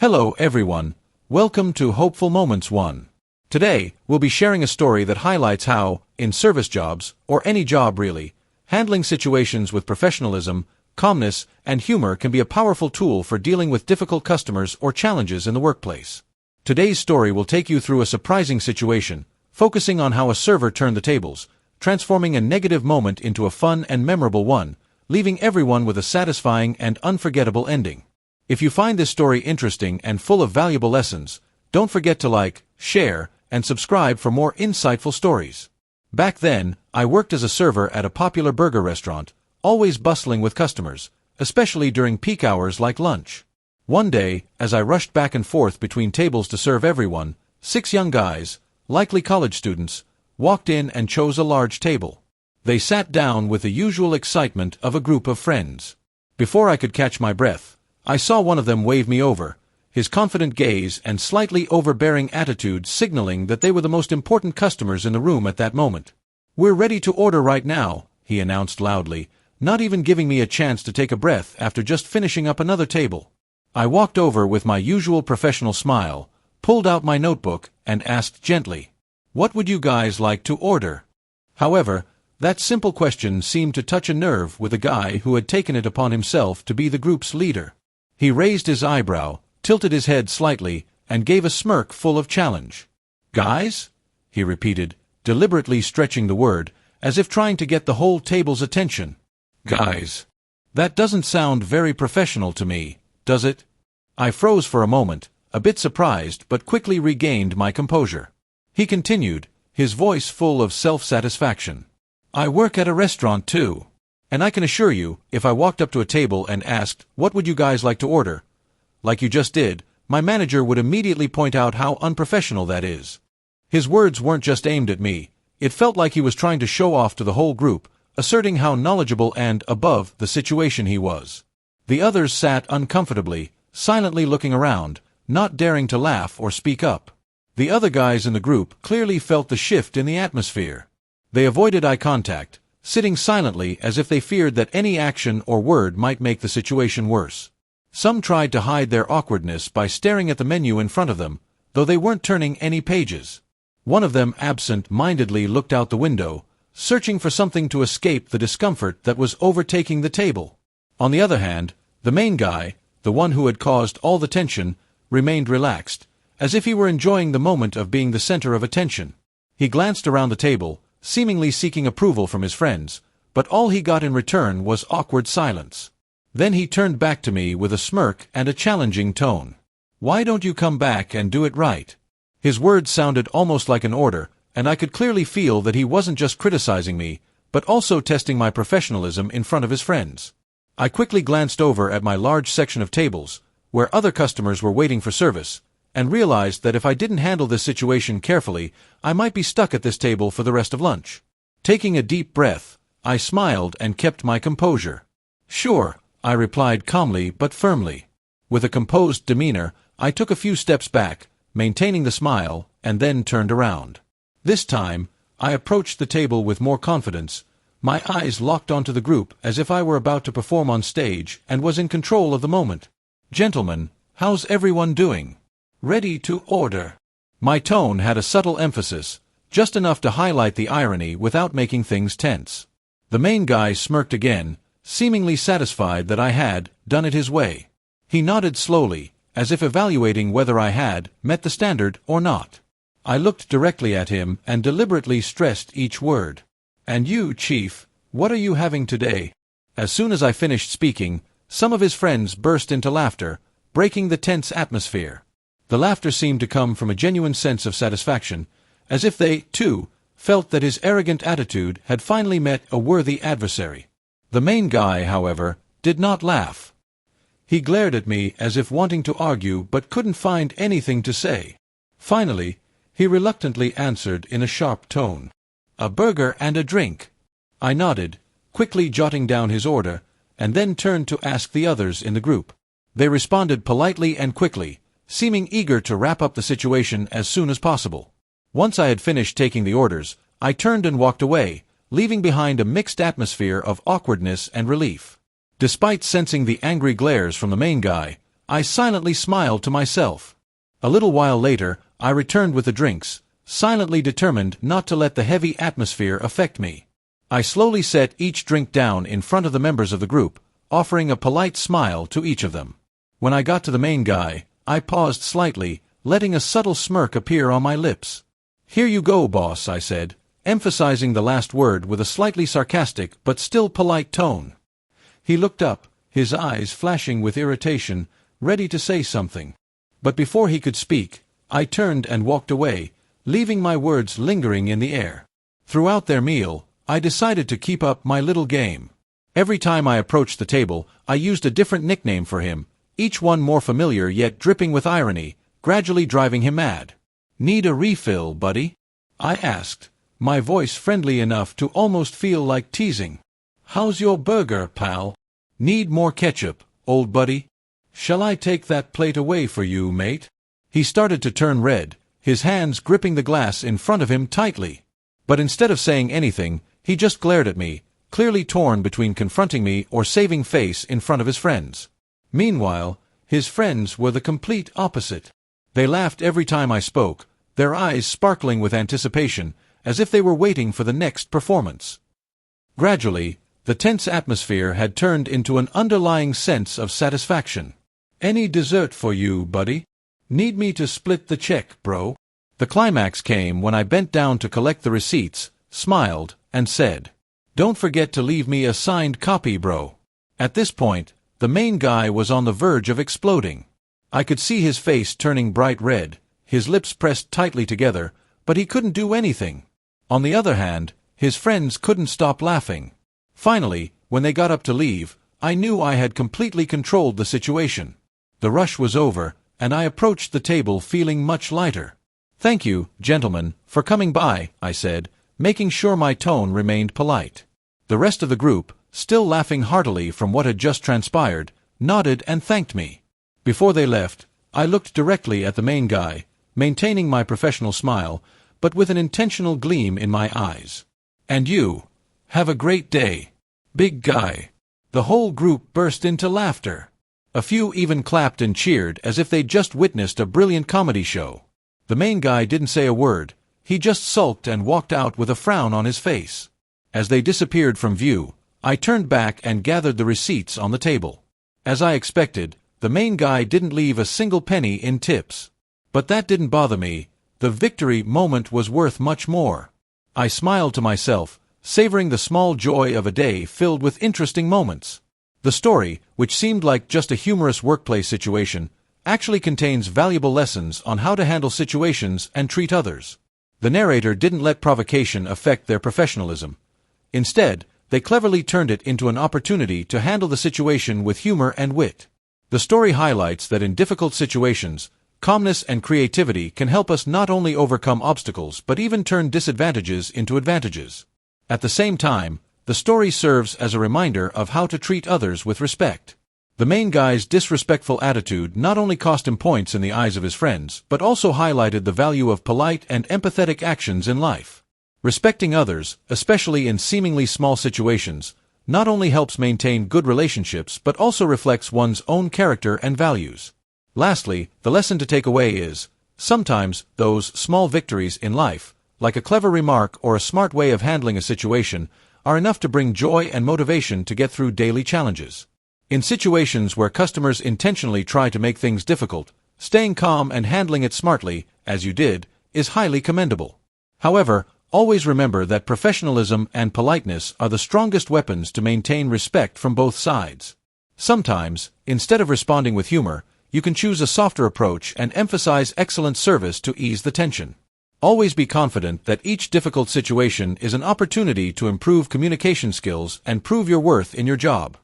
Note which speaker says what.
Speaker 1: Hello everyone, welcome to Hopeful Moments 1. Today, we'll be sharing a story that highlights how, in service jobs, or any job really, handling situations with professionalism, calmness, and humor can be a powerful tool for dealing with difficult customers or challenges in the workplace. Today's story will take you through a surprising situation, focusing on how a server turned the tables, transforming a negative moment into a fun and memorable one, leaving everyone with a satisfying and unforgettable ending. If you find this story interesting and full of valuable lessons, don't forget to like, share, and subscribe for more insightful stories. Back then, I worked as a server at a popular burger restaurant, always bustling with customers, especially during peak hours like lunch. One day, as I rushed back and forth between tables to serve everyone, 6 young guys, likely college students, walked in and chose a large table. They sat down with the usual excitement of a group of friends. Before I could catch my breath, I saw one of them wave me over, his confident gaze and slightly overbearing attitude signaling that they were the most important customers in the room at that moment. "We're ready to order right now," he announced loudly, not even giving me a chance to take a breath after just finishing up another table. I walked over with my usual professional smile, pulled out my notebook, and asked gently, "What would you guys like to order?" However, that simple question seemed to touch a nerve with a guy who had taken it upon himself to be the group's leader. He raised his eyebrow, tilted his head slightly, and gave a smirk full of challenge. "Guys?" he repeated, deliberately stretching the word, as if trying to get the whole table's attention. "Guys. That doesn't sound very professional to me, does it?" I froze for a moment, a bit surprised but quickly regained my composure. He continued, his voice full of self-satisfaction. "I work at a restaurant too. And I can assure you, if I walked up to a table and asked, 'What would you guys like to order?' like you just did, my manager would immediately point out how unprofessional that is." His words weren't just aimed at me. It felt like he was trying to show off to the whole group, asserting how knowledgeable and above the situation he was. The others sat uncomfortably, silently looking around, not daring to laugh or speak up. The other guys in the group clearly felt the shift in the atmosphere. They avoided eye contact, sitting silently as if they feared that any action or word might make the situation worse. Some tried to hide their awkwardness by staring at the menu in front of them, though they weren't turning any pages. One of them absent-mindedly looked out the window, searching for something to escape the discomfort that was overtaking the table. On the other hand, the main guy, the one who had caused all the tension, remained relaxed, as if he were enjoying the moment of being the center of attention. He glanced around the table, seemingly seeking approval from his friends, but all he got in return was awkward silence. Then he turned back to me with a smirk and a challenging tone. "Why don't you come back and do it right?" His words sounded almost like an order, and I could clearly feel that he wasn't just criticizing me, but also testing my professionalism in front of his friends. I quickly glanced over at my large section of tables, where other customers were waiting for service, and realized that if I didn't handle this situation carefully, I might be stuck at this table for the rest of lunch. Taking a deep breath, I smiled and kept my composure. "Sure," I replied calmly but firmly. With a composed demeanor, I took a few steps back, maintaining the smile, and then turned around. This time, I approached the table with more confidence, my eyes locked onto the group as if I were about to perform on stage and was in control of the moment. "Gentlemen, how's everyone doing? Ready to order?" My tone had a subtle emphasis, just enough to highlight the irony without making things tense. The main guy smirked again, seemingly satisfied that I had done it his way. He nodded slowly, as if evaluating whether I had met the standard or not. I looked directly at him and deliberately stressed each word. "And you, Chief, what are you having today?" As soon as I finished speaking, some of his friends burst into laughter, breaking the tense atmosphere. The laughter seemed to come from a genuine sense of satisfaction, as if they, too, felt that his arrogant attitude had finally met a worthy adversary. The main guy, however, did not laugh. He glared at me as if wanting to argue but couldn't find anything to say. Finally, he reluctantly answered in a sharp tone, "A burger and a drink." I nodded, quickly jotting down his order, and then turned to ask the others in the group. They responded politely and quickly, seeming eager to wrap up the situation as soon as possible. Once I had finished taking the orders, I turned and walked away, leaving behind a mixed atmosphere of awkwardness and relief. Despite sensing the angry glares from the main guy, I silently smiled to myself. A little while later, I returned with the drinks, silently determined not to let the heavy atmosphere affect me. I slowly set each drink down in front of the members of the group, offering a polite smile to each of them. When I got to the main guy, I paused slightly, letting a subtle smirk appear on my lips. "Here you go, boss," I said, emphasizing the last word with a slightly sarcastic but still polite tone. He looked up, his eyes flashing with irritation, ready to say something. But before he could speak, I turned and walked away, leaving my words lingering in the air. Throughout their meal, I decided to keep up my little game. Every time I approached the table, I used a different nickname for him, each one more familiar yet dripping with irony, gradually driving him mad. "Need a refill, buddy?" I asked, my voice friendly enough to almost feel like teasing. "How's your burger, pal? Need more ketchup, old buddy? Shall I take that plate away for you, mate?" He started to turn red, his hands gripping the glass in front of him tightly. But instead of saying anything, he just glared at me, clearly torn between confronting me or saving face in front of his friends. Meanwhile, his friends were the complete opposite. They laughed every time I spoke, their eyes sparkling with anticipation, as if they were waiting for the next performance. Gradually, the tense atmosphere had turned into an underlying sense of satisfaction. "Any dessert for you, buddy? Need me to split the check, bro?" The climax came when I bent down to collect the receipts, smiled, and said, "Don't forget to leave me a signed copy, bro." At this point, the main guy was on the verge of exploding. I could see his face turning bright red, his lips pressed tightly together, but he couldn't do anything. On the other hand, his friends couldn't stop laughing. Finally, when they got up to leave, I knew I had completely controlled the situation. The rush was over, and I approached the table feeling much lighter. "Thank you, gentlemen, for coming by," I said, making sure my tone remained polite. The rest of the group, still laughing heartily from what had just transpired, nodded and thanked me. Before they left, I looked directly at the main guy, maintaining my professional smile, but with an intentional gleam in my eyes. "And you, have a great day, big guy." The whole group burst into laughter. A few even clapped and cheered as if they'd just witnessed a brilliant comedy show. The main guy didn't say a word, he just sulked and walked out with a frown on his face. As they disappeared from view, I turned back and gathered the receipts on the table. As I expected, the main guy didn't leave a single penny in tips. But that didn't bother me, the victory moment was worth much more. I smiled to myself, savoring the small joy of a day filled with interesting moments. The story, which seemed like just a humorous workplace situation, actually contains valuable lessons on how to handle situations and treat others. The narrator didn't let provocation affect their professionalism. Instead, they cleverly turned it into an opportunity to handle the situation with humor and wit. The story highlights that in difficult situations, calmness and creativity can help us not only overcome obstacles but even turn disadvantages into advantages. At the same time, the story serves as a reminder of how to treat others with respect. The main guy's disrespectful attitude not only cost him points in the eyes of his friends, but also highlighted the value of polite and empathetic actions in life. Respecting others, especially in seemingly small situations, not only helps maintain good relationships but also reflects one's own character and values. Lastly, the lesson to take away is, sometimes those small victories in life, like a clever remark or a smart way of handling a situation, are enough to bring joy and motivation to get through daily challenges. In situations where customers intentionally try to make things difficult, staying calm and handling it smartly, as you did, is highly commendable. However, always remember that professionalism and politeness are the strongest weapons to maintain respect from both sides. Sometimes, instead of responding with humor, you can choose a softer approach and emphasize excellent service to ease the tension. Always be confident that each difficult situation is an opportunity to improve communication skills and prove your worth in your job.